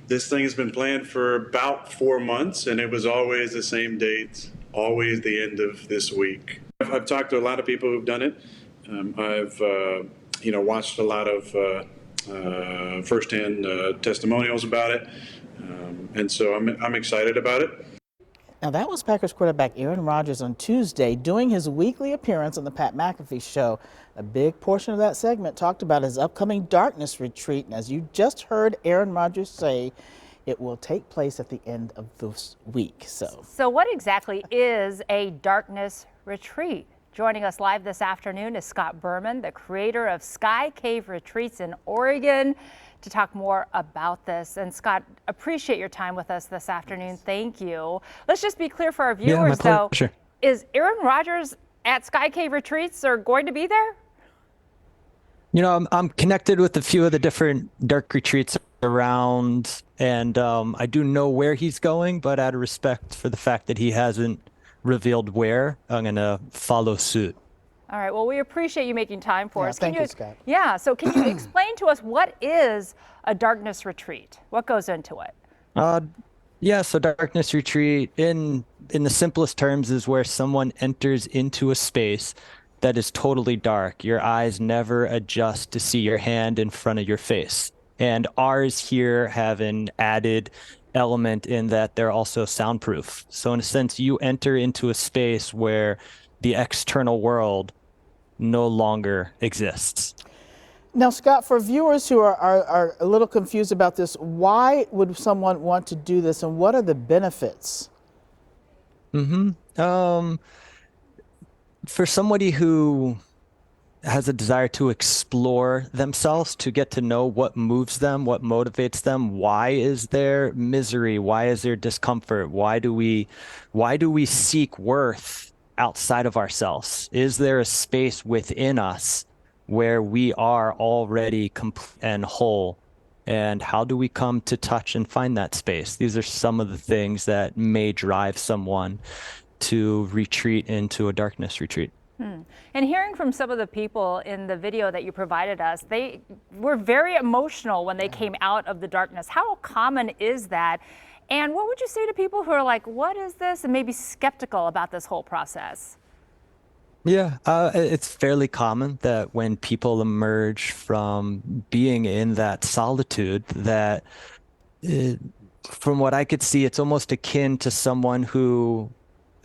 This thing has been planned for about 4 months, and it was always the same date, always the end of this week. I've talked to a lot of people who've done it. I've watched a lot of firsthand testimonials about it, and so I'm excited about it. Now that was Packers quarterback Aaron Rodgers on Tuesday doing his weekly appearance on the Pat McAfee Show. A big portion of that segment talked about his upcoming darkness retreat. And as you just heard Aaron Rodgers say, it will take place at the end of this week. So what exactly is a darkness retreat? Joining us live this afternoon is Scott Berman, the creator of Sky Cave Retreats in Oregon, to talk more about this. And Scott, appreciate your time with us this afternoon. Thank you. Let's just be clear for our viewers, though. Is Aaron Rodgers at Sky Cave Retreats or going to be there? You know, I'm connected with a few of the different dark retreats around, and I do know where he's going, but out of respect for the fact that he hasn't revealed where, I'm going to follow suit. All right. Well, we appreciate you making time for us. Thank you, Scott. Yeah. So can you explain to us what is a darkness retreat? What goes into it? Yeah. So darkness retreat in the simplest terms is where someone enters into a space that is totally dark. Your eyes never adjust to see your hand in front of your face. And ours here have an added element in that they're also soundproof. So in a sense, you enter into a space where the external world no longer exists. now, Scott, for viewers who are a little confused about this, why would someone want to do this and what are the benefits? For somebody who has a desire to explore themselves, to get to know what moves them, what motivates them, why is there misery, why is there discomfort, why do we seek worth outside of ourselves? Is there a space within us where we are already complete and whole? And how do we come to touch and find that space? These are some of the things that may drive someone to retreat into a darkness retreat. And hearing from some of the people in the video that you provided us, they were very emotional when they came out of the darkness. How common is that? And what would you say to people who are like, what is this? And maybe skeptical about this whole process? Yeah, it's fairly common that when people emerge from being in that solitude, that from what I could see, it's almost akin to someone who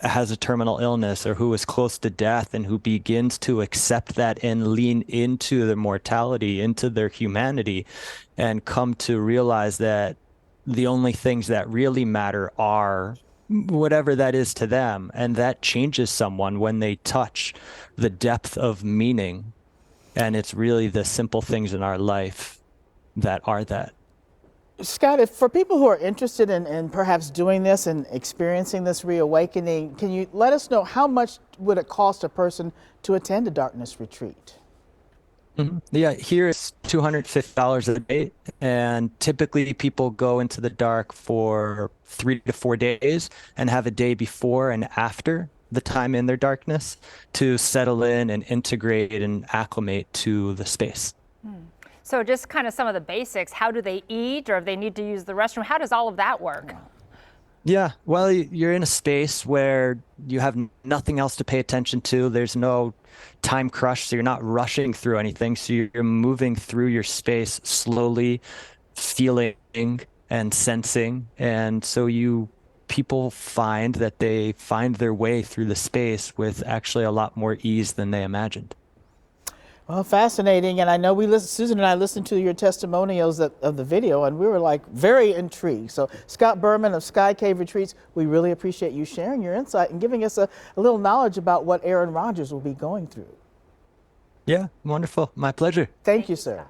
has a terminal illness or who is close to death and who begins to accept that and lean into their mortality, into their humanity, and come to realize that the only things that really matter are whatever that is to them. And that changes someone when they touch the depth of meaning. And it's really the simple things in our life that are that. Scott, for people who are interested in perhaps doing this and experiencing this reawakening, can you let us know how much would it cost a person to attend a darkness retreat? Yeah, here it's $250 a day, and typically people go into the dark for 3 to 4 days and have a day before and after the time in their darkness to settle in and integrate and acclimate to the space. So just kind of some of the basics. How do they eat, or if they need to use the restroom? How does all of that work? Yeah, well, you're in a space where you have nothing else to pay attention to. There's no time crush, so you're not rushing through anything. So you're moving through your space slowly, feeling and sensing. And so people find that they find their way through the space with actually a lot more ease than they imagined. Well, fascinating. And I know Susan and I listened to your testimonials of the video, and we were like very intrigued. So Scott Berman of Sky Cave Retreats, we really appreciate you sharing your insight and giving us a little knowledge about what Aaron Rodgers will be going through. Yeah, wonderful. My pleasure. Thank you, sir.